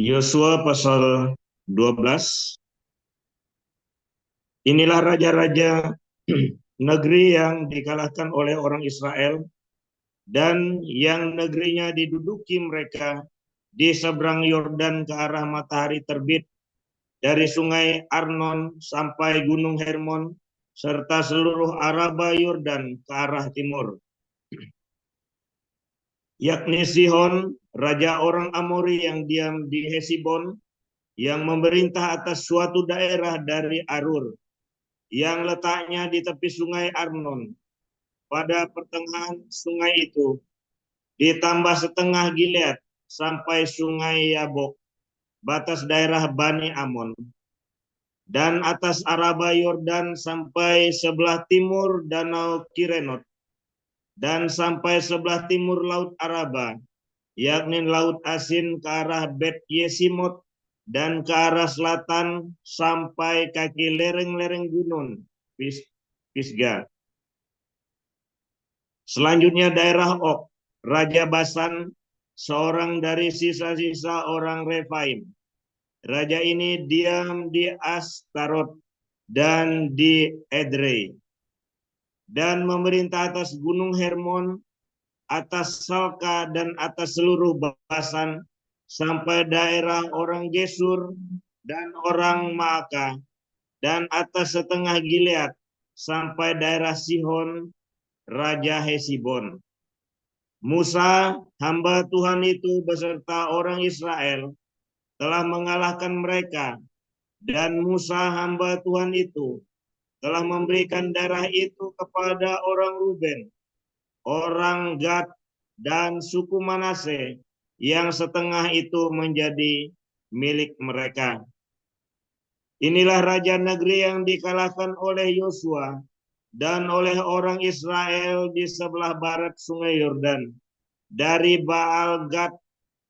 Yosua pasal 12. Inilah raja-raja negeri yang dikalahkan oleh orang Israel dan yang negerinya diduduki mereka di seberang Yordan ke arah matahari terbit, dari sungai Arnon sampai gunung Hermon, serta seluruh Araba Yordan ke arah timur, yakni Sihon, raja orang Amori yang diam di Hesibon, yang memerintah atas suatu daerah dari Arur, yang letaknya di tepi sungai Arnon, pada pertengahan sungai itu, ditambah setengah Gilead sampai sungai Yabok, batas daerah Bani Amon, dan atas Araba Yordan sampai sebelah timur Danau Kirenot, dan sampai sebelah timur Laut Araba, yakni Laut Asin ke arah Bet Yesimot, dan ke arah selatan sampai kaki lereng-lereng gunung Pisga. Selanjutnya daerah Ok, Raja Basan, seorang dari sisa-sisa orang Refaim. Raja ini diam di Astarot dan di Edrei, dan memerintah atas gunung Hermon, atas Salka, dan atas seluruh Basan, sampai daerah orang Gesur dan orang Maaka, dan atas setengah Gilead, sampai daerah Sihon, Raja Hesibon. Musa, hamba Tuhan itu beserta orang Israel telah mengalahkan mereka, dan Musa, hamba Tuhan itu telah memberikan daerah itu kepada orang Ruben, orang Gad, dan suku Manase, yang setengah itu menjadi milik mereka. Inilah raja negeri yang dikalahkan oleh Yosua dan oleh orang Israel di sebelah barat sungai Yordan, dari Baal Gad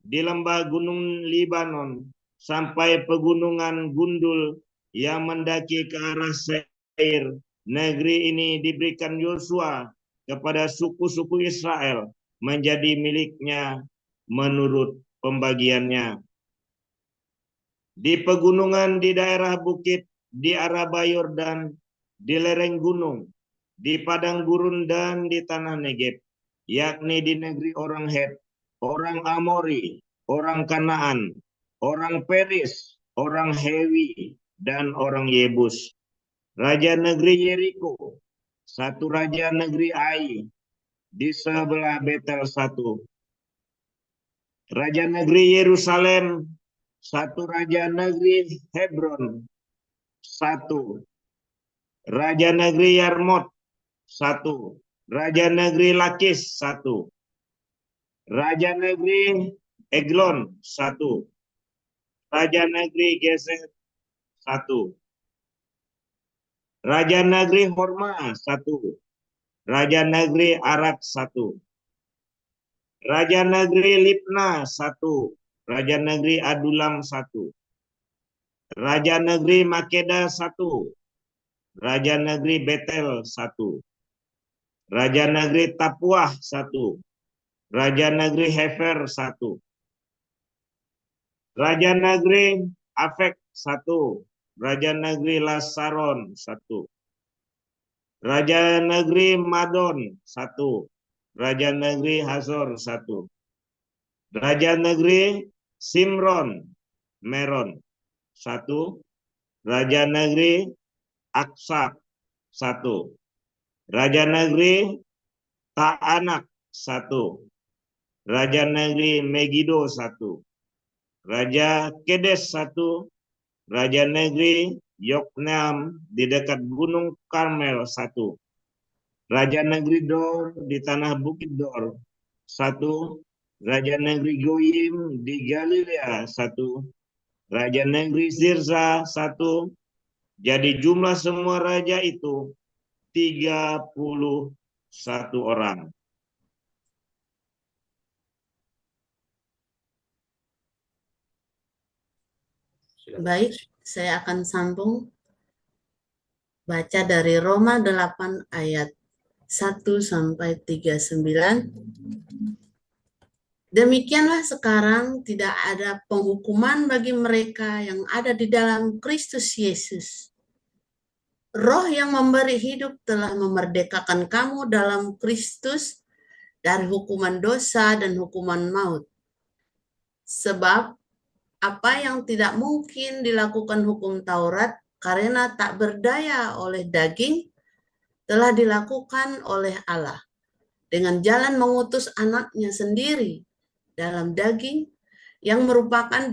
di lembah gunung Libanon sampai pegunungan Gundul yang mendaki ke arah Seir. Negeri ini diberikan Yosua kepada suku-suku Israel menjadi miliknya menurut pembagiannya. Di pegunungan, di daerah bukit, di Araba Yordan, di lereng gunung, di padang gurun, dan di tanah Negeb, yakni di negeri orang Het, orang Amori, orang Kanaan, orang Peris, orang Hewi, dan orang Yebus. Raja negeri Yeriko, satu raja negeri Ai, di sebelah Betel satu. Raja negeri Yerusalem, satu. Raja negeri Hebron, satu. Raja negeri Yarmut, satu. Raja negeri Lakis, satu. Raja negeri Eglon, satu. Raja negeri Geser, satu. Raja negeri Horma, satu. Raja negeri Arad, satu. Raja negeri Libna, satu. Raja negeri Adulam, satu. Raja negeri Makeda, satu. Raja negeri Betel, satu. Raja negeri Tapuah, satu. Raja negeri Hefer, satu. Raja negeri Afek, satu. Raja negeri Lasaron, satu. Raja negeri Madon, satu. Raja negeri Hazor, satu. Raja negeri Simron, Meron, satu. Raja negeri Aksa, satu. Raja negeri Taanak, satu. Raja negeri Megido, satu. Raja Kedes, satu. Raja negeri Yokneam di dekat Gunung Karmel, satu. Raja negeri Dor di tanah Bukit Dor, satu. Raja negeri Goyim di Galilea, satu. Raja negeri Sirsa, satu. Jadi jumlah semua raja itu 31 orang. Baik, saya akan sambung baca dari Roma 8 ayat 1 sampai 39. Demikianlah sekarang tidak ada penghukuman bagi mereka yang ada di dalam Kristus Yesus. Roh yang memberi hidup telah memerdekakan kamu dalam Kristus dari hukuman dosa dan hukuman maut. Sebab apa yang tidak mungkin dilakukan hukum Taurat karena tak berdaya oleh daging, telah dilakukan oleh Allah dengan jalan mengutus anaknya sendiri dalam daging yang merupakan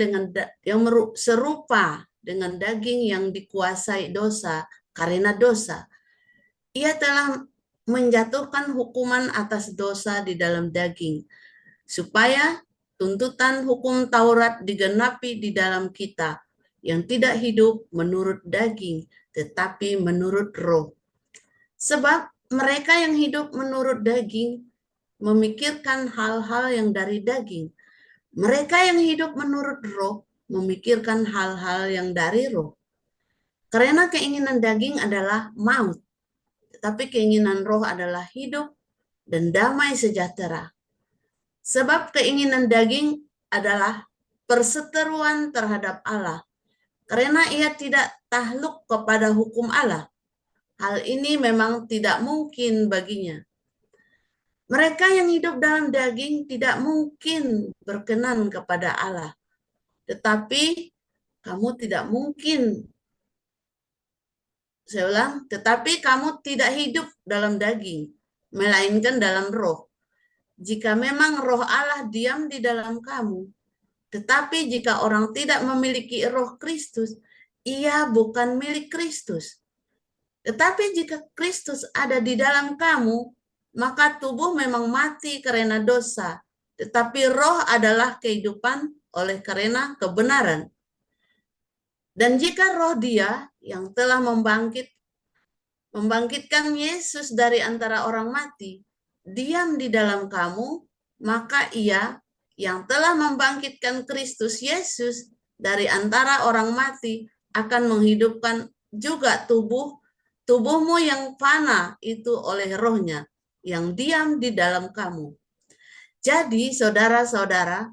serupa dengan daging yang dikuasai dosa karena dosa. Ia telah menjatuhkan hukuman atas dosa di dalam daging, supaya tuntutan hukum Taurat digenapi di dalam kita, yang tidak hidup menurut daging, tetapi menurut roh. Sebab mereka yang hidup menurut daging memikirkan hal-hal yang dari daging. Mereka yang hidup menurut roh memikirkan hal-hal yang dari roh. Karena keinginan daging adalah maut, tetapi keinginan roh adalah hidup dan damai sejahtera. Sebab keinginan daging adalah perseteruan terhadap Allah, karena ia tidak takluk kepada hukum Allah. Hal ini memang tidak mungkin baginya. Mereka yang hidup dalam daging tidak mungkin berkenan kepada Allah. Tetapi kamu tidak mungkin, saya ulang, tetapi kamu tidak hidup dalam daging, melainkan dalam roh. Jika memang roh Allah diam di dalam kamu, tetapi jika orang tidak memiliki roh Kristus, ia bukan milik Kristus. Tetapi jika Kristus ada di dalam kamu, maka tubuh memang mati karena dosa, tetapi roh adalah kehidupan oleh karena kebenaran. Dan jika roh Dia yang telah membangkitkan Yesus dari antara orang mati, diam di dalam kamu, maka Ia yang telah membangkitkan Kristus Yesus dari antara orang mati akan menghidupkan juga tubuhmu yang fana itu oleh rohnya yang diam di dalam kamu. Jadi saudara-saudara,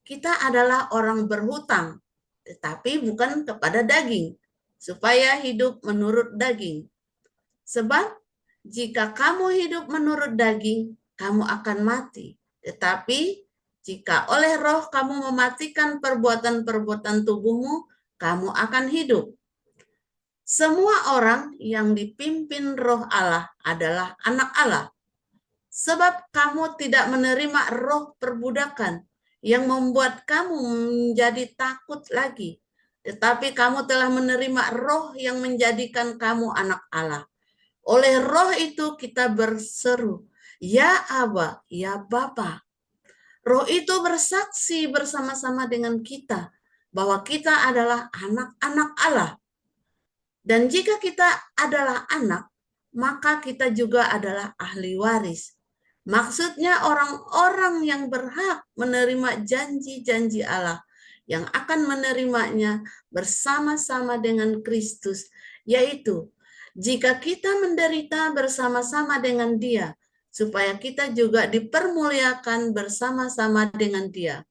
kita adalah orang berhutang, tetapi bukan kepada daging, supaya hidup menurut daging. Sebab jika kamu hidup menurut daging, kamu akan mati. Tetapi jika oleh roh kamu mematikan perbuatan-perbuatan tubuhmu, kamu akan hidup. Semua orang yang dipimpin roh Allah adalah anak Allah. Sebab kamu tidak menerima roh perbudakan yang membuat kamu menjadi takut lagi. Tetapi kamu telah menerima roh yang menjadikan kamu anak Allah. Oleh roh itu kita berseru, ya Aba, ya Bapa. Roh itu bersaksi bersama-sama dengan kita bahwa kita adalah anak-anak Allah. Dan jika kita adalah anak, maka kita juga adalah ahli waris. Maksudnya orang-orang yang berhak menerima janji-janji Allah yang akan menerimanya bersama-sama dengan Kristus, yaitu jika kita menderita bersama-sama dengan Dia, supaya kita juga dipermuliakan bersama-sama dengan Dia.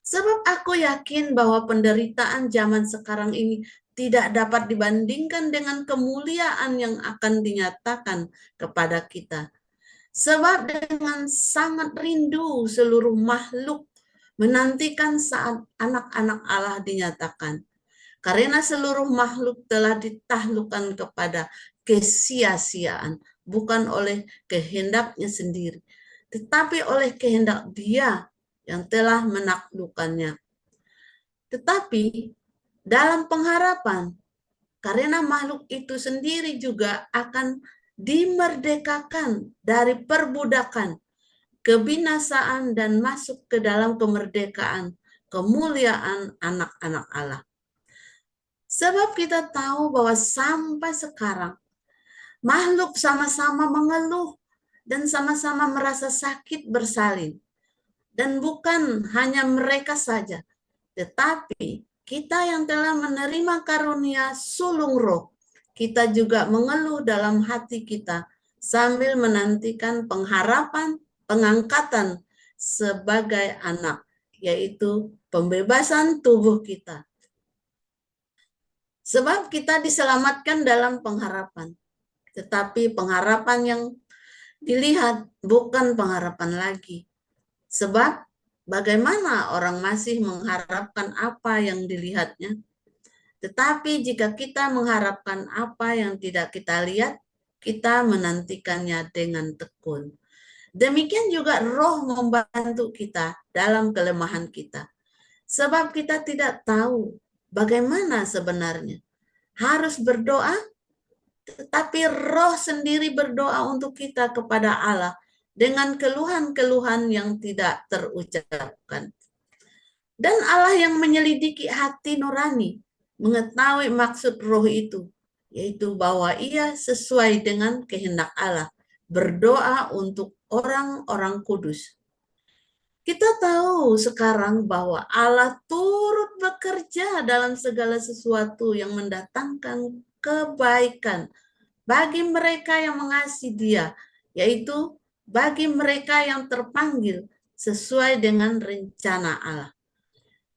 Sebab aku yakin bahwa penderitaan zaman sekarang ini tidak dapat dibandingkan dengan kemuliaan yang akan dinyatakan kepada kita. Sebab dengan sangat rindu seluruh makhluk menantikan saat anak-anak Allah dinyatakan. Karena seluruh makhluk telah ditaklukkan kepada kesia-siaan, bukan oleh kehendaknya sendiri, tetapi oleh kehendak Dia yang telah menaklukkannya. Tetapi dalam pengharapan, karena makhluk itu sendiri juga akan dimerdekakan dari perbudakan, kebinasaan, dan masuk ke dalam kemerdekaan, kemuliaan anak-anak Allah. Sebab kita tahu bahwa sampai sekarang makhluk sama-sama mengeluh dan sama-sama merasa sakit bersalin. Dan bukan hanya mereka saja, tetapi kita yang telah menerima karunia sulung roh, kita juga mengeluh dalam hati kita sambil menantikan pengharapan pengangkatan sebagai anak, yaitu pembebasan tubuh kita. Sebab kita diselamatkan dalam pengharapan. Tetapi pengharapan yang dilihat bukan pengharapan lagi. Sebab bagaimana orang masih mengharapkan apa yang dilihatnya? Tetapi jika kita mengharapkan apa yang tidak kita lihat, kita menantikannya dengan tekun. Demikian juga Roh membantu kita dalam kelemahan kita. Sebab kita tidak tahu bagaimana sebenarnya. Harus berdoa, tetapi Roh sendiri berdoa untuk kita kepada Allah dengan keluhan-keluhan yang tidak terucapkan. Dan Allah yang menyelidiki hati nurani mengetahui maksud Roh itu, yaitu bahwa ia sesuai dengan kehendak Allah, berdoa untuk orang-orang kudus. Kita tahu sekarang bahwa Allah turut bekerja dalam segala sesuatu yang mendatangkan kebaikan bagi mereka yang mengasihi Dia, yaitu bagi mereka yang terpanggil sesuai dengan rencana Allah.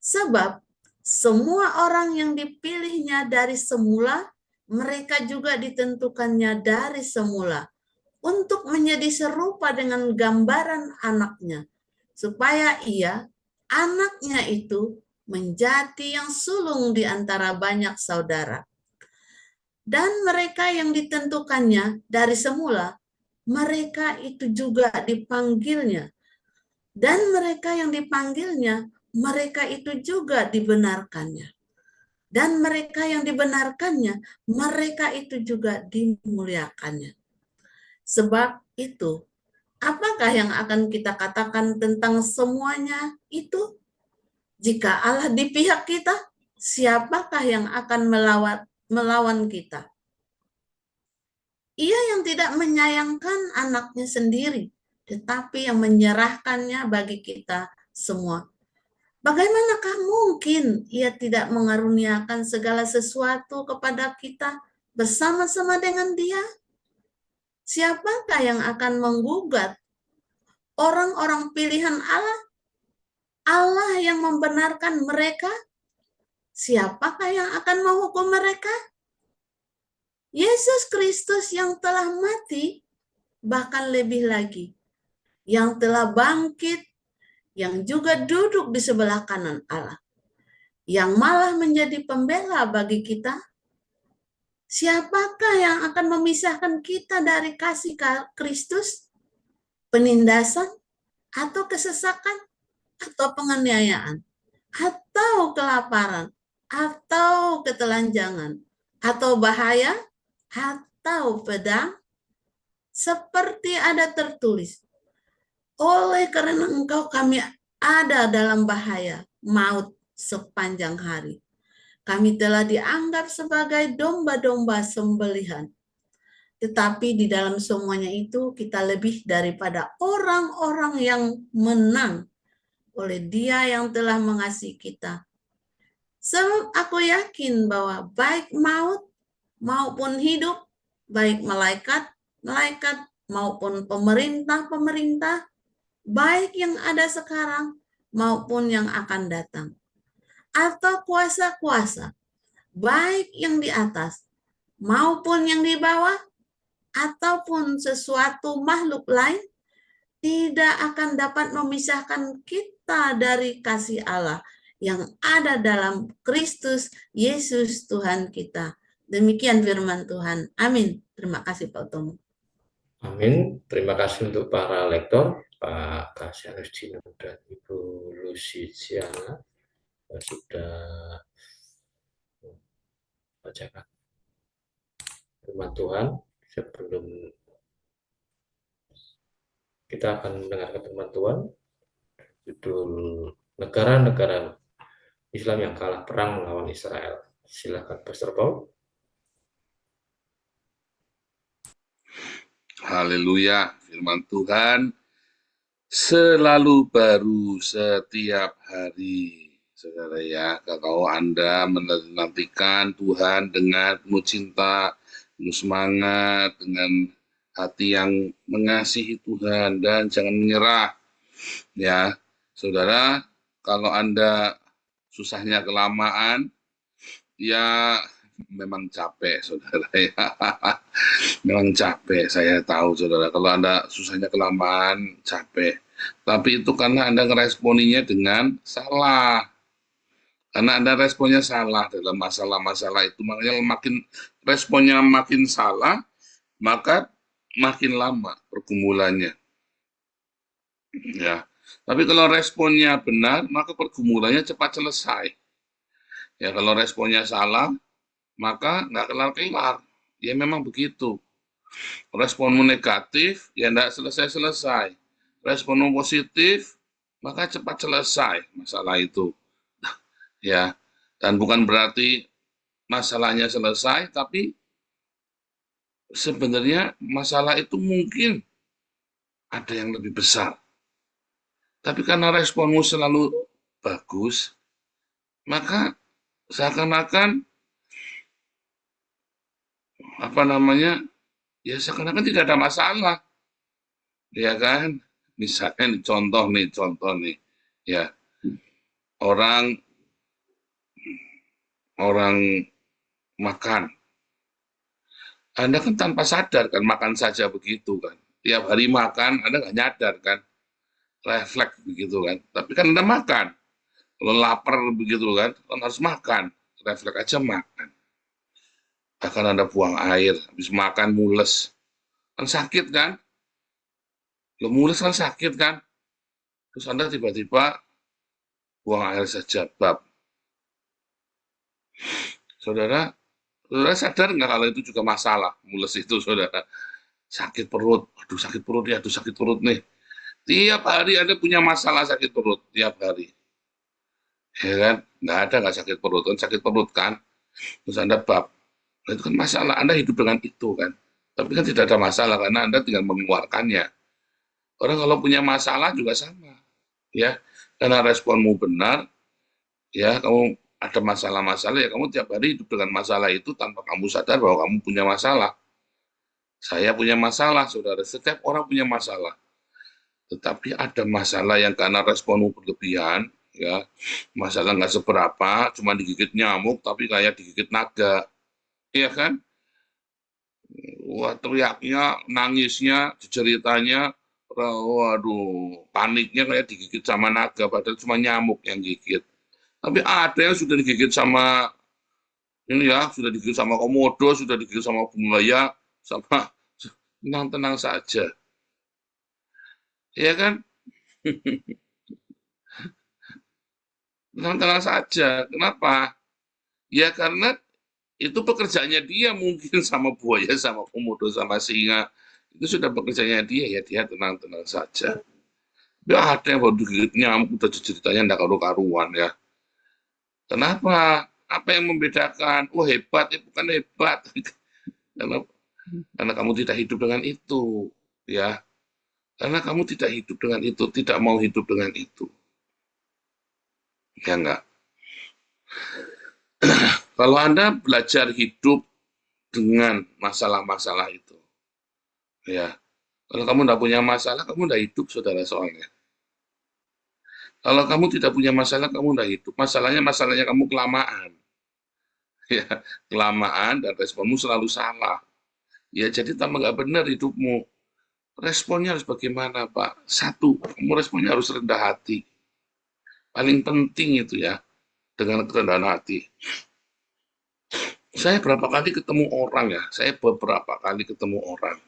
Sebab semua orang yang dipilihnya dari semula, mereka juga ditentukannya dari semula untuk menjadi serupa dengan gambaran anaknya, supaya ia, anaknya itu, menjadi yang sulung di antara banyak saudara. Dan mereka yang ditentukannya dari semula, mereka itu juga dipanggilnya. Dan mereka yang dipanggilnya, mereka itu juga dibenarkannya. Dan mereka yang dibenarkannya, mereka itu juga dimuliakannya. Sebab itu, apakah yang akan kita katakan tentang semuanya itu? Jika Allah di pihak kita, siapakah yang akan melawan kita? Ia yang tidak menyayangkan anaknya sendiri, tetapi yang menyerahkannya bagi kita semua. Bagaimanakah mungkin ia tidak mengaruniakan segala sesuatu kepada kita bersama-sama dengan Dia? Siapakah yang akan menggugat orang-orang pilihan Allah? Allah yang membenarkan mereka? Siapakah yang akan menghukum mereka? Yesus Kristus yang telah mati, bahkan lebih lagi, yang telah bangkit, yang juga duduk di sebelah kanan Allah, yang malah menjadi pembela bagi kita. Siapakah yang akan memisahkan kita dari kasih Kristus? Penindasan, atau kesesakan, atau penganiayaan, atau kelaparan, atau ketelanjangan, atau bahaya, atau pedang? Seperti ada tertulis, oleh karena engkau kami ada dalam bahaya maut sepanjang hari. Kami telah dianggap sebagai domba-domba sembelihan. Tetapi di dalam semuanya itu kita lebih daripada orang-orang yang menang oleh Dia yang telah mengasihi kita. Sebab aku yakin bahwa baik maut maupun hidup, baik malaikat maupun pemerintah, baik yang ada sekarang maupun yang akan datang, atau kuasa-kuasa, baik yang di atas maupun yang di bawah, ataupun sesuatu makhluk lain, tidak akan dapat memisahkan kita dari kasih Allah yang ada dalam Kristus Yesus Tuhan kita. Demikian firman Tuhan. Amin. Terima kasih Pak Utomo. Amin. Terima kasih untuk para lektor, Pak Kasianus Dino dan Ibu Luciana, sudah bacakan firman Tuhan. Sebelum kita akan mendengarkan firman Tuhan, judul negara-negara Islam yang kalah perang melawan Israel. Silakan Pastor Paul. Haleluya, firman Tuhan selalu baru setiap hari. Saudara ya, kalau Anda menantikan Tuhan dengan penuh cinta, penuh semangat, dengan hati yang mengasihi Tuhan, dan jangan menyerah. Ya, saudara, kalau Anda susahnya kelamaan, ya memang capek, saudara. Ya. Memang capek, saya tahu, saudara. Kalau Anda susahnya kelamaan, capek. Tapi itu karena Anda ngeresponinya dengan salah. Karena Anda responnya salah dalam masalah-masalah itu. Makanya responnya makin salah, maka makin lama pergumulannya. Ya. Tapi kalau responnya benar, maka pergumulannya cepat selesai. Ya, kalau responnya salah, maka nggak kelar-kelar. Ya memang begitu. Responmu negatif, ya nggak selesai-selesai. Responmu positif, maka cepat selesai masalah itu. Ya, dan bukan berarti masalahnya selesai, tapi sebenarnya masalah itu mungkin ada yang lebih besar. Tapi karena responmu selalu bagus, maka seakan-akan ya seakan-akan tidak ada masalah, ya kan? Misalnya contoh nih, ya orang makan, Anda kan tanpa sadar kan makan saja begitu kan, tiap hari makan Anda nggak nyadar kan, refleks begitu kan, tapi kan Anda makan, kalau lapar begitu kan harus makan, refleks aja makan. Bahkan Anda buang air, habis makan mules. Kan sakit kan? Lo mules kan sakit kan? Terus Anda tiba-tiba buang air saja, bab. Saudara sadar nggak kalau itu juga masalah, mules itu, saudara? Sakit perut, aduh sakit perut ya, aduh sakit perut nih. Tiap hari Anda punya masalah sakit perut, tiap hari. Ya kan? Nggak sakit perut, kan sakit perut kan? Terus Anda bab. Nah, itu kan masalah, Anda hidup dengan itu kan. Tapi kan tidak ada masalah karena Anda tinggal mengeluarkannya. Orang kalau punya masalah juga sama, ya. Karena responmu benar, ya kamu ada masalah-masalah, ya kamu tiap hari hidup dengan masalah itu tanpa kamu sadar bahwa kamu punya masalah. Saya punya masalah, saudara. Setiap orang punya masalah. Tetapi ada masalah yang karena responmu berlebihan, ya masalah nggak seberapa, cuma digigit nyamuk, tapi kayak digigit naga. Iya kan? Wah, teriaknya, nangisnya, ceritanya, waduh, paniknya kayak digigit sama naga, padahal cuma nyamuk yang gigit. Tapi ada yang sudah digigit sama, ini ya, sudah digigit sama komodo, sudah digigit sama buaya, sama tenang-tenang saja. Iya kan? Tenang-tenang saja. Kenapa? Ya karena itu pekerjaannya dia mungkin sama buaya, sama komodo, sama singa. Itu sudah pekerjaannya dia, ya dia tenang-tenang saja. Ya ada yang baru digigit nyamuk, udah ceritanya enggak karu-karuan ya. Kenapa? Apa yang membedakan? Oh hebat, ya bukan hebat. karena kamu tidak hidup dengan itu. Ya, karena kamu tidak hidup dengan itu, tidak mau hidup dengan itu. Ya enggak? Kalau Anda belajar hidup dengan masalah-masalah itu, ya, kalau kamu tidak punya masalah, kamu tidak hidup, saudara, soalnya. Kalau kamu tidak punya masalah, kamu tidak hidup. Masalahnya kamu kelamaan. Ya, kelamaan dan responmu selalu salah. Ya, jadi tambah nggak benar hidupmu. Responnya harus bagaimana, Pak? Satu, kamu responnya harus rendah hati. Paling penting itu ya, dengan kerendahan hati. Saya beberapa kali ketemu orang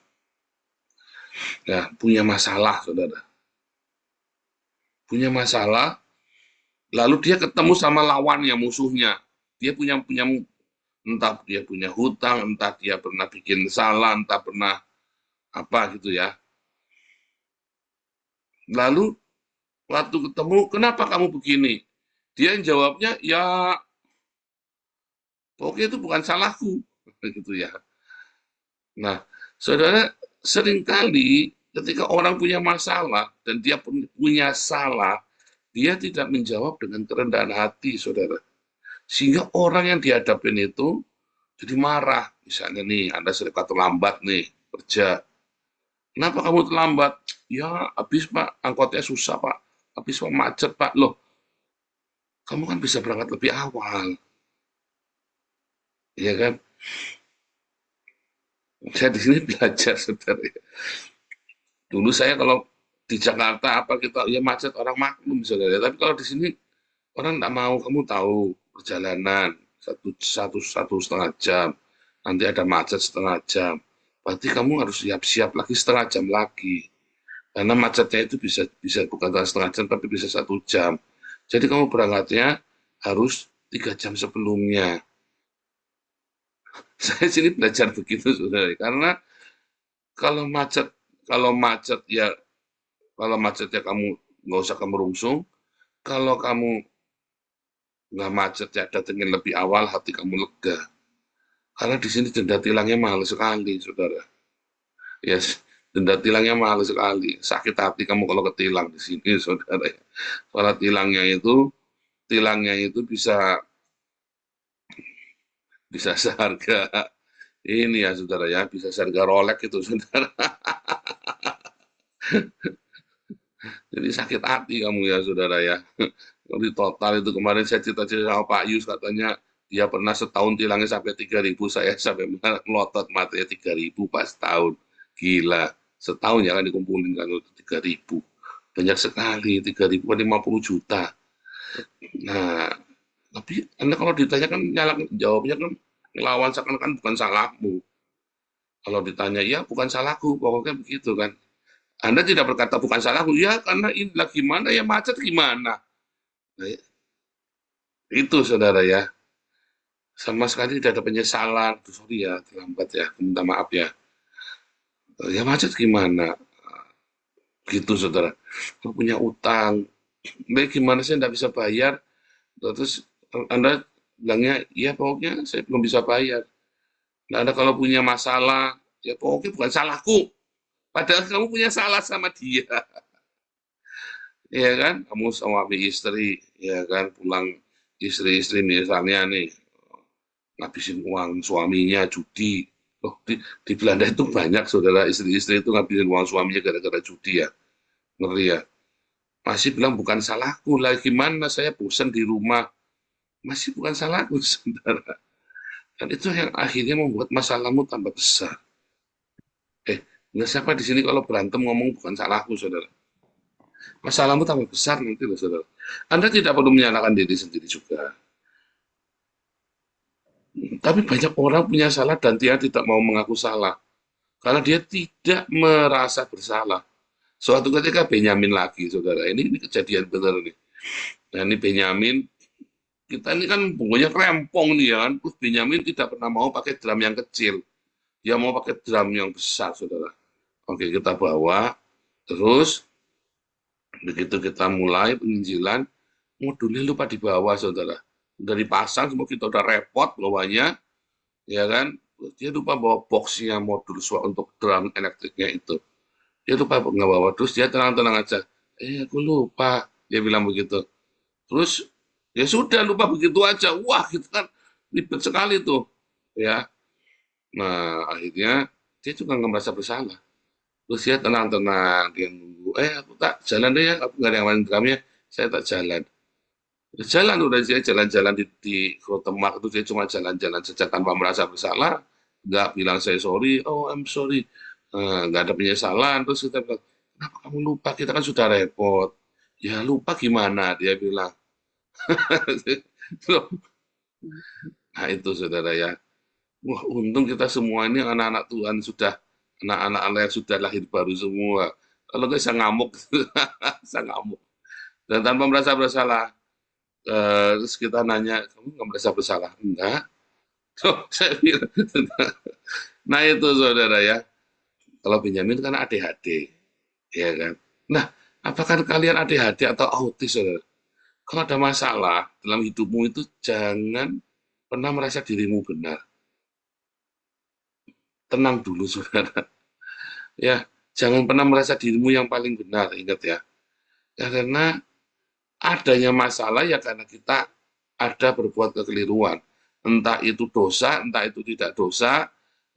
ya, punya masalah, saudara. Punya masalah, lalu dia ketemu sama lawannya, musuhnya. Dia punya entah dia punya hutang, entah dia pernah bikin salah, entah pernah apa gitu ya. Lalu waktu ketemu, kenapa kamu begini? Dia yang jawabnya, ya pokoknya itu bukan salahku, gitu ya. Nah, saudara, seringkali ketika orang punya masalah dan dia punya salah, dia tidak menjawab dengan kerendahan hati, saudara. Sehingga orang yang dihadapin itu jadi marah. Misalnya nih, Anda serika terlambat nih, kerja. Kenapa kamu terlambat? Ya, habis Pak, angkotnya susah Pak. Habis Pak, macet Pak. Loh, kamu kan bisa berangkat lebih awal. Ya kan? Saya di sini belajar, saudara. Dulu saya kalau di Jakarta apa kita ya macet orang maklum saudara. Tapi kalau di sini orang nggak mau, kamu tahu perjalanan satu setengah jam, nanti ada macet setengah jam. Berarti kamu harus siap-siap lagi setengah jam lagi. Karena macetnya itu bisa bisa bukan setengah jam tapi bisa 1 jam. Jadi kamu berangkatnya harus 3 jam sebelumnya. Saya sini belajar begitu saudara. Karena kalau macet kalau macet ya kalau macetnya kamu nggak usah kamu rungsung. Kalau kamu nggak macet ya datengin lebih awal, hati kamu lega. Karena di sini denda tilangnya mahal sekali, saudara. Yes, denda tilangnya mahal sekali. Sakit hati kamu kalau ketilang di sini, saudara. Karena tilangnya itu bisa bisa seharga ini ya, saudara ya, bisa seharga Rolex itu, saudara. Jadi sakit hati kamu ya, saudara ya. Di total itu kemarin saya cerita-cerita sama Pak Yus, katanya dia pernah setahun tilangnya sampai 3.000, saya sampai melotot matanya 3.000 pas setahun. Gila, setahun ya kan dikumpulin kan 3.000. Banyak sekali, 3.000 50 juta. Nah, tapi Anda kalau ditanya kan jawabnya kan ngelawan seakan kan bukan salahmu. Kalau ditanya, ya bukan salahku, pokoknya begitu kan. Anda tidak berkata bukan salahku, ya karena ini lagi gimana ya macet gimana. Nah, itu saudara ya. Sama sekali tidak ada penyesalan. Sorry ya, terlambat ya. Minta maaf ya. Ya macet gimana? Gitu saudara. Kalau punya utang, gimana sih tidak bisa bayar? Terus Anda bilangnya, ya pokoknya saya belum bisa bayar. Nah, Anda kalau punya masalah, ya pokoknya bukan salahku. Padahal kamu punya salah sama dia. Ya kan? Kamu suami istri, ya kan? Pulang istri-istri misalnya nih, ngabisin uang suaminya judi. Oh, di Belanda itu banyak saudara istri-istri itu ngabisin uang suaminya gara-gara judi ya. Ngeri ya. Masih bilang bukan salahku lah, gimana saya bosan di rumah. Masih bukan salahku saudara. Dan itu yang akhirnya membuat masalahmu tambah besar. Nggak siapa di sini kalau berantem ngomong bukan salahku saudara. Masalahmu tambah besar nanti loh saudara. Anda tidak perlu menyalahkan diri sendiri juga. Tapi banyak orang punya salah dan dia tidak mau mengaku salah. Karena dia tidak merasa bersalah. Suatu ketika Benyamin lagi, saudara. Ini kejadian benar nih. Nah ini Benyamin, kita ini kan bunganya rempong nih ya kan. Terus Benyamin tidak pernah mau pakai drum yang kecil. Dia mau pakai drum yang besar, saudara. Oke, kita bawa. Terus, begitu kita mulai penginjilan, modulnya lupa dibawa, saudara. Udah dipasang, semua kita udah repot bawanya, ya kan. Dia lupa bawa boxnya modul untuk drum elektriknya itu. Dia lupa nggak bawa, terus dia tenang-tenang aja. Aku lupa, dia bilang begitu. Terus, ya sudah lupa begitu aja. Wah, gitu kan ribet sekali tuh, ya. Nah, akhirnya dia juga nggak merasa bersalah. Terus dia tenang-tenang, dia nunggu. Aku tak jalan deh ya, aku nggak ada yang main drumnya, saya tak jalan. Jalan udah dia jalan-jalan di Grotemark itu dia cuma jalan-jalan saja tanpa merasa bersalah, nggak bilang saya sorry, oh I'm sorry, nggak ada penyesalan. Terus kita bilang, kenapa kamu lupa? Kita kan sudah repot. Ya lupa gimana? Dia bilang. Nah itu saudara ya. Wah untung kita semua ini anak-anak Tuhan sudah anak-anak Allah yang sudah lahir baru semua. Kalau nggak saya ngamuk, saya ngamuk. Dan tanpa merasa bersalah. Terus kita nanya, kamu nggak merasa bersalah? Enggak. So, saya bilang, nah itu saudara ya. Kalau Benyamin kan ADHD, ya kan. Nah, apakah kalian ADHD atau autis, saudara? Kalau ada masalah dalam hidupmu itu jangan pernah merasa dirimu benar. Tenang dulu, saudara. Ya, jangan pernah merasa dirimu yang paling benar, ingat ya. Ya karena adanya masalah ya karena kita ada berbuat kekeliruan. Entah itu dosa, entah itu tidak dosa,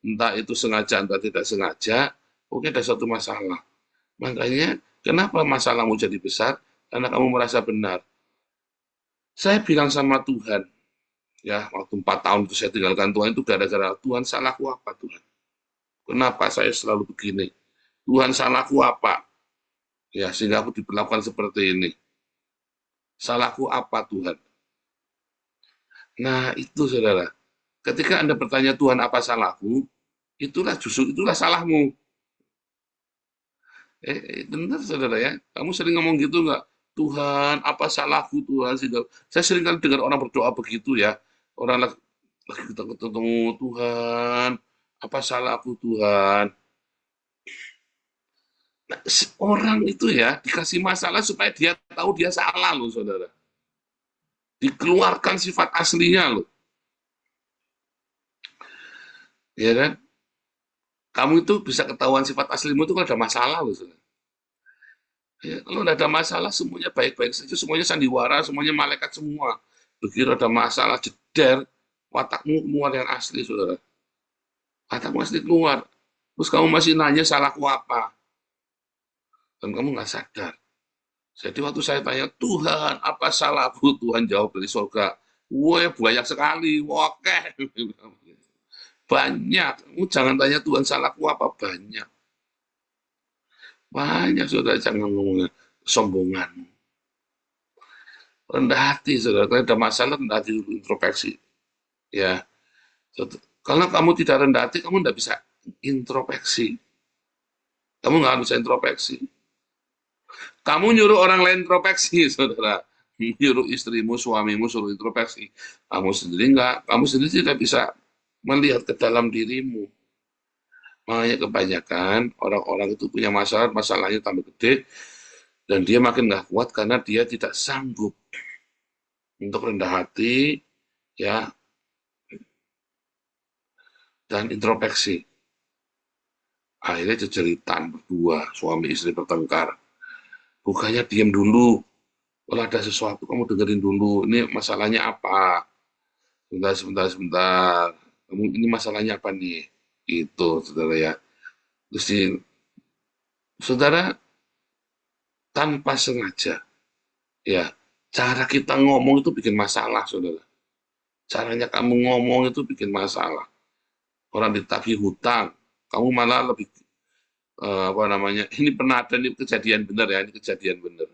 entah itu sengaja, entah tidak sengaja, Oke, ada suatu masalah. Makanya, kenapa masalahmu jadi besar? Karena kamu merasa benar. Saya bilang sama Tuhan, ya, waktu 4 tahun itu saya tinggalkan Tuhan itu gara-gara Tuhan, salahku apa Tuhan? Kenapa saya selalu begini? Tuhan, salahku apa? Ya, sehingga aku diperlakukan seperti ini. Salahku apa Tuhan? Nah, itu saudara. Ketika Anda bertanya Tuhan apa salahku, itulah salahmu. Benar saudara ya. Kamu sering ngomong gitu nggak? Tuhan, apa salahku Tuhan? Saya sering kali dengar orang berdoa begitu ya. Orang lagi ketemu Tuhan, apa salahku Tuhan? Nah, orang itu ya dikasih masalah supaya dia tahu dia salah loh saudara. Dikeluarkan sifat aslinya loh. Ya kan? Kamu itu bisa ketahuan sifat aslimu itu kalau ada masalah loh saudara. Ya, kalau tidak ada masalah, semuanya baik-baik saja, semuanya sandiwara, semuanya malaikat semua. Begitu ada masalah, jeder, watakmu keluar yang asli, saudara. Watakmu asli keluar. Terus kamu masih nanya salahku apa? Dan kamu nggak sadar. Jadi waktu saya tanya, Tuhan, apa salahku? Tuhan jawab dari surga. Wah, banyak sekali. Oke. Banyak. Kamu jangan tanya Tuhan salahku apa? Banyak. Banyak, saudara. Jangan ngomongin kesombonganmu. Rendah hati, saudara. Kalau ada masalah, rendah hati dulu, introspeksi. Ya, kalau kamu tidak rendah hati, kamu tidak bisa introspeksi. Kamu nggak bisa introspeksi. Kamu nyuruh orang lain introspeksi, saudara. Nyuruh istrimu, suamimu suruh introspeksi. Kamu sendiri enggak. Kamu sendiri tidak bisa melihat ke dalam dirimu. Makanya kebanyakan orang-orang itu punya masalah, masalahnya tambah gede, dan dia makin nggak kuat karena dia tidak sanggup untuk rendah hati, ya, dan introspeksi. Akhirnya jejeritan berdua, suami istri bertengkar. Bukannya diam dulu, kalau ada sesuatu kamu dengerin dulu, ini masalahnya apa? Sebentar. Kamu ini masalahnya apa nih? Itu, saudara ya. Terus saudara, tanpa sengaja, ya, cara kita ngomong itu bikin masalah, saudara. Caranya kamu ngomong itu bikin masalah. Orang ditagih hutang, kamu malah lebih apa namanya? Ini pernah ada, ini kejadian benar ya, ini kejadian benar.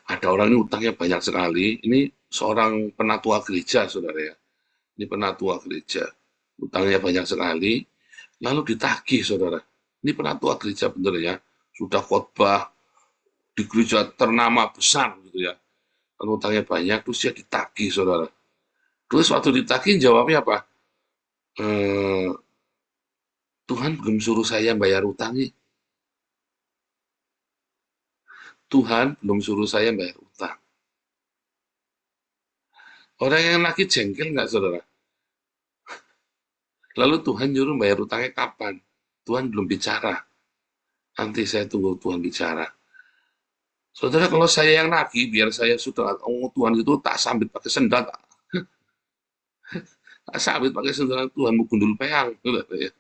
Ada orang ini utangnya banyak sekali. Ini seorang penatua gereja, saudara ya. Ini penatua gereja, utangnya banyak sekali. Lalu ditagih, saudara. Ini penatua gereja benar ya, sudah khotbah di gereja ternama besar gitu ya. Lalu utangnya banyak, terus dia ditagih, saudara. Terus waktu ditagih jawabnya apa? Tuhan belum suruh saya bayar utangnya. Tuhan belum suruh saya bayar utang. Orang yang lagi jengkel nggak, saudara? Lalu Tuhan nyuruh bayar utangnya kapan? Tuhan belum bicara. Nanti saya tunggu Tuhan bicara. Saudara, kalau saya yang nagih, biar saya sudah, oh Tuhan itu tak sambit pakai sendal, tak sambit pakai sendal, Tuhan mau gundul peang. Ya.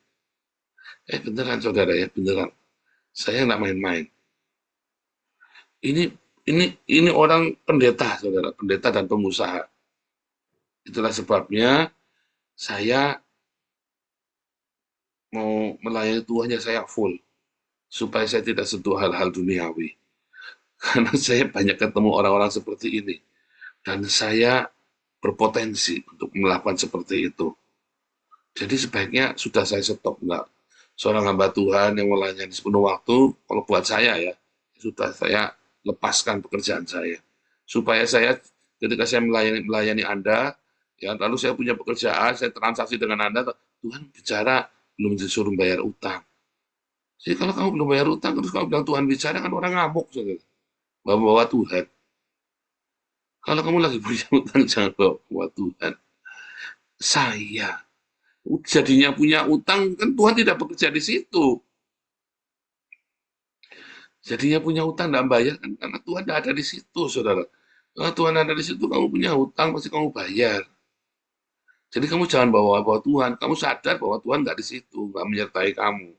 Beneran, saudara ya, beneran. Saya nggak main-main. Ini orang pendeta, saudara, pendeta dan pengusaha. Itulah sebabnya saya mau melayani Tuhan ya saya full, supaya saya tidak sentuh hal-hal duniawi. Karena saya banyak ketemu orang-orang seperti ini, dan saya berpotensi untuk melakukan seperti itu. Jadi sebaiknya sudah saya stop, enggak. Seorang hamba Tuhan yang melayani sepenuh waktu, kalau buat saya ya, sudah saya lepaskan pekerjaan saya. Supaya saya, ketika saya melayani Anda, ya lalu saya punya pekerjaan, saya transaksi dengan Anda, Tuhan bicara, belum disuruh bayar utang. Jadi kalau kamu belum bayar utang, terus kamu bilang Tuhan bicara, kan orang ngamuk, saudara. Bawa-bawa Tuhan. Kalau kamu lagi punya utang, jangan bawa Tuhan. Saya jadinya punya utang, kan Tuhan tidak bekerja di situ. Jadinya punya utang tidak bayar, kan karena Tuhan tidak ada di situ, saudara. Kalau Tuhan ada di situ, kamu punya utang, pasti kamu bayar. Jadi kamu jangan bawa-bawa Tuhan. Kamu sadar bahwa Tuhan nggak di situ, nggak menyertai kamu.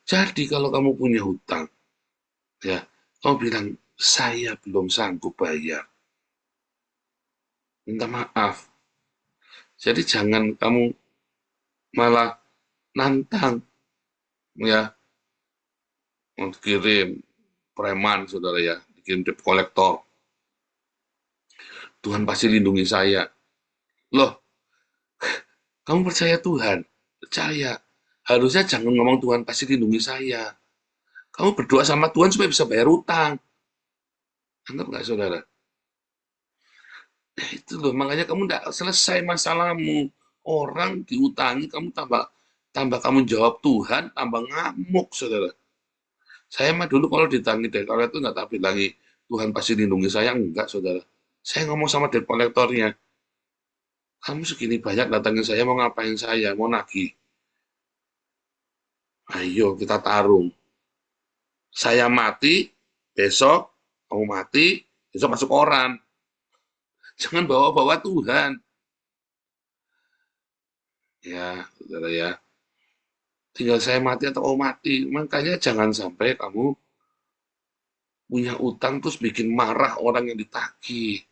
Jadi kalau kamu punya hutang, ya, kamu bilang, saya belum sanggup bayar. Minta maaf. Jadi jangan kamu malah nantang, ya, kirim preman, saudara ya, dikirim debt collector. Tuhan pasti lindungi saya. Loh, kamu percaya Tuhan? Percaya. Harusnya jangan ngomong Tuhan pasti lindungi saya. Kamu berdoa sama Tuhan supaya bisa bayar utang. Anggap nggak, saudara? Nah, itu loh, makanya kamu nggak selesai masalahmu. Orang diutangi, kamu tambah kamu jawab Tuhan, tambah ngamuk, saudara. Saya mah dulu kalau ditangi debt collector itu nggak tak bilangi, Tuhan pasti lindungi saya, enggak, saudara. Saya ngomong sama debt collectornya, kamu segini banyak datangin saya, mau ngapain saya, mau nagih. Ayo kita tarung. Saya mati, besok kamu mati, besok masuk koran. Jangan bawa-bawa Tuhan. Ya, saudara ya. Tinggal saya mati atau kamu mati. Makanya jangan sampai kamu punya utang terus bikin marah orang yang ditagih.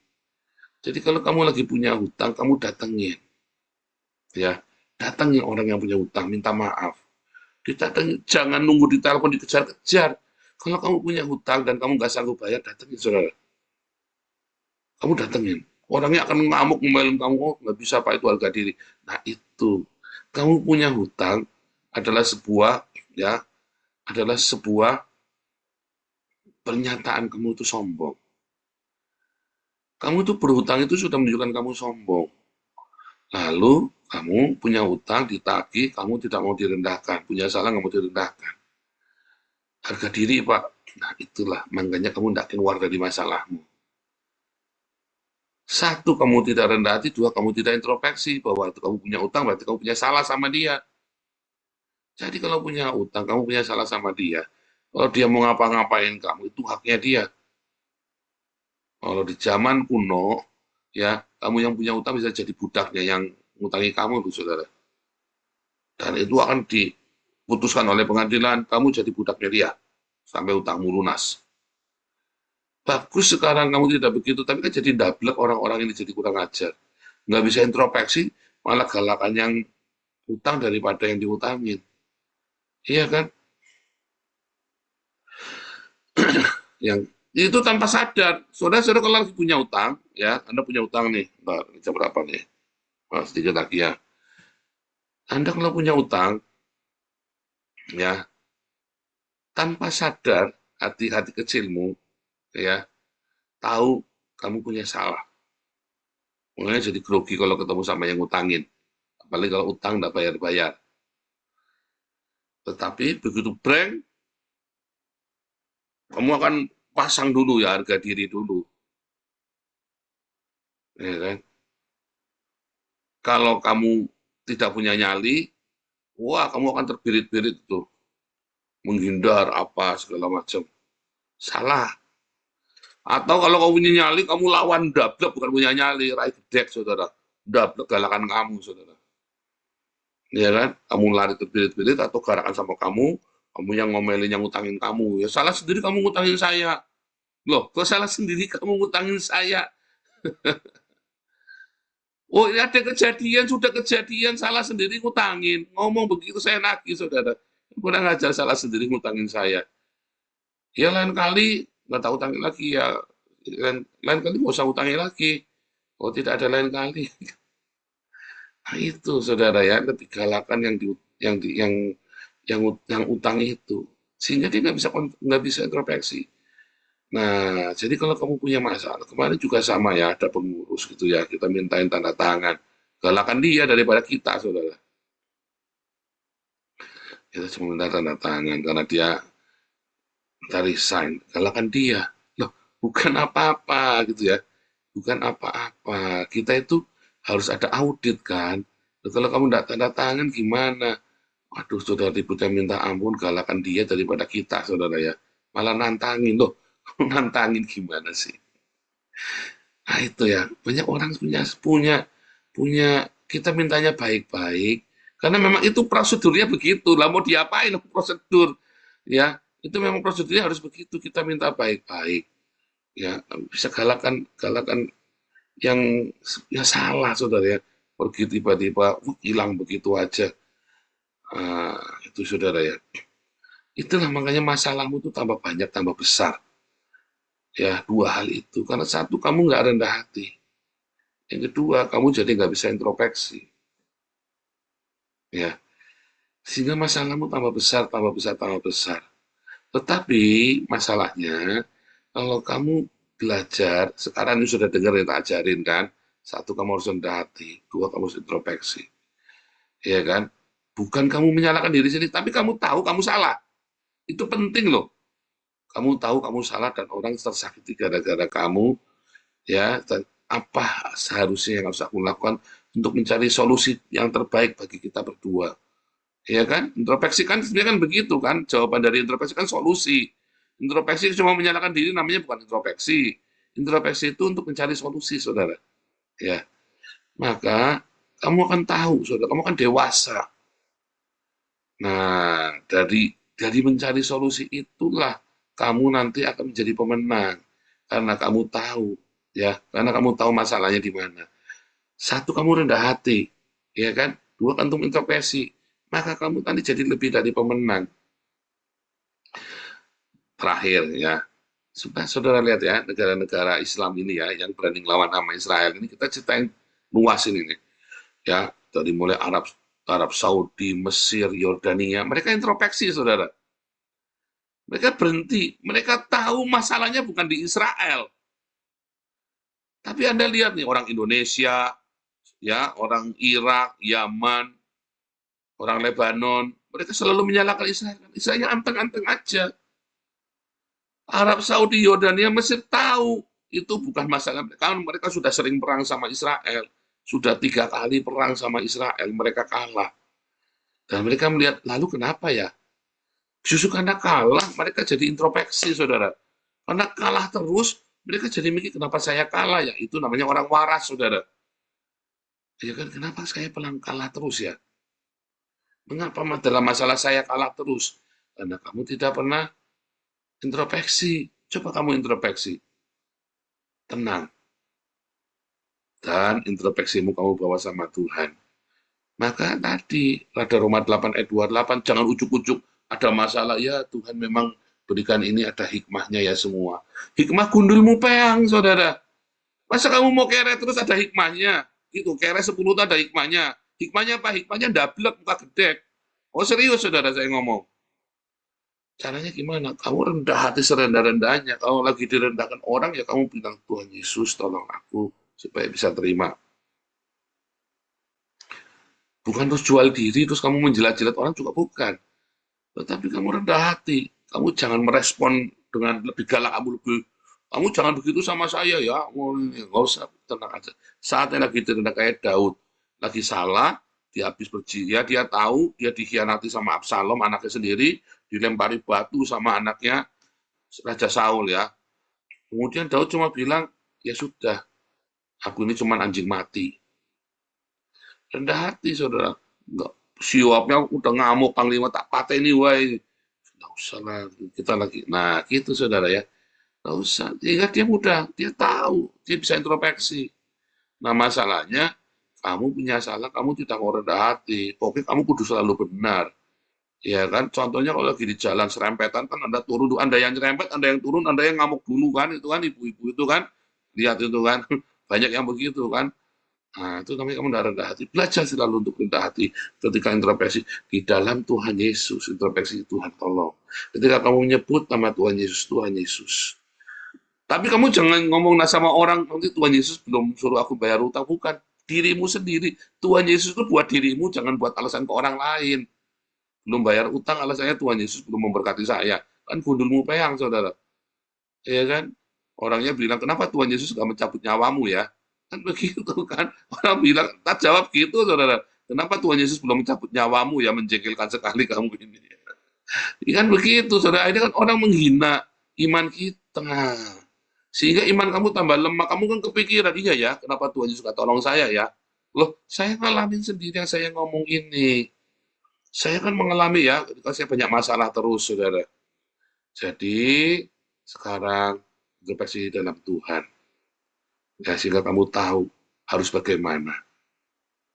Jadi kalau kamu lagi punya hutang, kamu datengin. Ya, datengin orang yang punya hutang, minta maaf. Didatengin, jangan nunggu di telepon dikejar-kejar. Kalau kamu punya hutang dan kamu nggak sanggup bayar, datengin, saudara. Kamu datengin. Orangnya akan ngamuk ngomelin kamu, oh nggak bisa Pak, itu harga diri. Nah itu, kamu punya hutang adalah sebuah pernyataan kamu itu sombong. Kamu itu berhutang itu sudah menunjukkan kamu sombong. Lalu kamu punya hutang ditagih, kamu tidak mau direndahkan, punya salah nggak mau direndahkan. Harga diri Pak. Nah itulah, makanya kamu tidak keluar dari masalahmu. Satu, kamu tidak rendah hati. Dua, kamu tidak introspeksi bahwa itu kamu punya utang, berarti kamu punya salah sama dia. Jadi kalau punya utang, kamu punya salah sama dia. Kalau dia mau ngapa-ngapain kamu, itu haknya dia. Kalau di zaman kuno, ya, kamu yang punya utang bisa jadi budaknya yang ngutangi kamu, saudara. Dan itu akan diputuskan oleh pengadilan, kamu jadi budaknya dia sampai utangmu lunas. Bagus sekarang kamu tidak begitu, tapi kan jadi dablek orang-orang ini, jadi kurang ajar. Nggak bisa introspeksi, malah galakan yang utang daripada yang diutangin. Iya kan? Yang itu tanpa sadar. Saudara-saudara kalau lagi punya utang, ya, Anda punya utang nih, Mbak, jam berapa nih? Sedikit lagi ya. Anda kalau punya utang, ya, tanpa sadar hati-hati kecilmu, ya, tahu kamu punya salah. Makanya jadi grogi kalau ketemu sama yang utangin. Apalagi kalau utang nggak bayar-bayar. Tetapi begitu breng, kamu akan pasang dulu ya harga diri dulu. Ya kan? Kalau kamu tidak punya nyali, wah kamu akan terbirit-birit tuh. Menghindar apa segala macam. Salah. Atau kalau kamu punya nyali, kamu lawan dablek, bukan punya nyali, raih gedek, saudara. Dablek galakan kamu, saudara. Ya kan? Kamu lari terbirit-birit atau garakan sama kamu yang ngomelin yang ngutangin kamu. Ya salah sendiri kamu ngutangin saya. Loh, kok salah sendiri kamu ngutangin saya? Oh, ini ada kejadian, sudah kejadian, salah sendiri ngutangin. Ngomong begitu saya nagih, saudara. Kurang ajar, salah sendiri ngutangin saya. Ya lain kali, nggak tahu utangin lagi ya. Lain kali nggak usah utangin lagi. Oh, tidak ada lain kali. Nah, itu saudara ya, ketigalakan yang utang itu, sehingga dia nggak bisa introspeksi. Nah, jadi kalau kamu punya masalah, kemarin juga sama ya, ada pengurus gitu ya, kita mintain tanda tangan, galakan dia daripada kita, saudara. Kita cuma minta tanda tangan karena dia resign, galakan dia. Loh, bukan apa-apa gitu ya, bukan apa-apa. Kita itu harus ada audit kan. Loh, kalau kamu tidak tanda tangan gimana? Waduh, saudara ributnya minta ampun, galakan dia daripada kita, saudara ya. Malah nantangin loh, nantangin gimana sih? Nah itu ya, banyak orang punya kita mintanya baik-baik, Karena memang itu prosedurnya begitu. Lah mau diapain prosedur? Ya, itu memang prosedurnya harus begitu. Kita minta baik-baik. Ya, bisa galakan yang ya salah, saudara ya. Pergi tiba-tiba hilang begitu aja. Itu saudara ya. Itulah makanya masalahmu itu tambah banyak, tambah besar. Ya, dua hal itu. Karena satu, kamu nggak rendah hati. Yang kedua, kamu jadi nggak bisa introspeksi. Ya, sehingga masalahmu tambah besar, tambah besar, tambah besar. Tetapi masalahnya, kalau kamu belajar, sekarang ini sudah dengar yang tak ajarin kan, satu, kamu harus rendah hati, dua, kamu harus introspeksi. Ya kan? Bukan kamu menyalahkan diri sendiri, tapi kamu tahu kamu salah. Itu penting loh. Kamu tahu kamu salah dan orang tersakiti gara-gara kamu, ya, dan apa seharusnya yang harus aku lakukan untuk mencari solusi yang terbaik bagi kita berdua. Ya kan? Introspeksi kan sebenarnya kan begitu kan, jawaban dari introspeksi kan solusi. Introspeksi cuma menyalahkan diri namanya bukan introspeksi. Introspeksi itu untuk mencari solusi, saudara. Ya, maka kamu akan tahu, saudara, kamu kan dewasa. Nah, dari mencari solusi itulah kamu nanti akan menjadi pemenang karena kamu tahu, ya, karena kamu tahu masalahnya di mana. Satu, kamu rendah hati, ya kan? Dua, kan untuk introspeksi, maka kamu nanti jadi lebih dari pemenang. Terakhir ya, sudah saudara lihat ya, negara-negara Islam ini ya, yang berani melawan sama Israel ini, kita ceritain luas ini nih, ya, dari mulai Arab Saudi, Mesir, Yordania, mereka introspeksi, saudara. Mereka berhenti, mereka tahu masalahnya bukan di Israel. Tapi Anda lihat nih, orang Indonesia, ya, orang Irak, Yaman, orang Lebanon, mereka selalu menyalahkan Israel. Israelnya anteng-anteng aja. Arab Saudi, Yordania, Mesir tahu itu bukan masalah. Kan mereka sudah sering perang sama Israel. Sudah 3 kali perang sama Israel, mereka kalah. Dan mereka melihat, lalu kenapa ya? Justru karena kalah, mereka jadi introspeksi, saudara. Karena kalah terus, mereka jadi mikir, kenapa saya kalah ya? Itu namanya orang waras, saudara. Ya kan, kenapa saya pelang kalah terus ya? Mengapa dalam masalah saya kalah terus? Karena kamu tidak pernah introspeksi. Coba kamu introspeksi. Tenang. Dan introspeksimu kamu bawa sama Tuhan. Maka tadi, Rada Roma 8 ayat 28, jangan ujuk-ujuk ada masalah, ya Tuhan memang berikan ini ada hikmahnya ya semua. Hikmah gundulmu peang, saudara. Masa kamu mau kere terus ada hikmahnya? Itu kere 10 ada hikmahnya. Hikmahnya apa? Hikmahnya ndablek muka gedek. Oh serius, saudara, saya ngomong. Caranya gimana? Kamu rendah hati serendah-rendahnya. Kalau lagi direndahkan orang, ya kamu bilang, Tuhan Yesus tolong aku supaya bisa terima. Bukan terus jual diri, terus kamu menjilat-jilat orang juga bukan. Tetapi kamu rendah hati. Kamu jangan merespon dengan lebih galak, kamu jangan begitu sama saya ya. Nggak usah, tenang aja. Saatnya lagi direndah kayak Daud. Lagi salah, dia habis ya dia tahu, dia dikhianati sama Absalom, anaknya sendiri, dilempari batu sama anaknya, Raja Saul ya. Kemudian Daud cuma bilang, ya sudah, aku ini cuma anjing mati. Rendah hati, saudara. Enggak, siwapnya udah ngamuk, Panglima tak pateni, woi. Nggak usah lah, kita lagi. Nah, gitu, saudara ya. Nggak usah. Dia mudah, dia tahu, dia bisa introspeksi. Nah, masalahnya, kamu punya salah, kamu tidak mau rendah hati. Pokoknya kamu kudu selalu benar. Ya kan, contohnya kalau lagi di jalan serempetan, kan Anda turun, Anda yang nyerempet, Anda yang turun, Anda yang ngamuk dulu kan, itu kan ibu-ibu itu kan. Lihat itu kan, banyak yang begitu kan. Nah, itu namanya kamu tidak rendah hati. Belajar selalu untuk rendah hati ketika introspeksi di dalam Tuhan Yesus. Introspeksi Tuhan tolong. Ketika kamu menyebut nama Tuhan Yesus, Tuhan Yesus. Tapi kamu jangan ngomong sama orang, nanti Tuhan Yesus belum suruh aku bayar utang. Bukan. Dirimu sendiri. Tuhan Yesus itu buat dirimu, jangan buat alasan ke orang lain. Belum bayar utang, alasannya Tuhan Yesus belum memberkati saya. Kan gundulmu peang, saudara. Iya kan? Orangnya bilang, kenapa Tuhan Yesus gak mencabut nyawamu ya? Kan begitu kan, orang bilang, tak jawab gitu, saudara. Kenapa Tuhan Yesus belum mencabut nyawamu ya, menjengkelkan sekali kamu ini. Kan begitu, saudara. Ini kan orang menghina iman kita. Sehingga iman kamu tambah lemah. Kamu kan kepikiran, iya ya, kenapa Tuhan Yesus gak tolong saya ya? Loh, saya ngalamin sendiri yang saya ngomong ini. Saya kan mengalami ya, ketika saya banyak masalah terus, saudara. Jadi, sekarang introspeksi dalam Tuhan. Ya, sehingga kamu tahu harus bagaimana.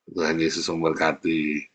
Tuhan Yesus memberkati.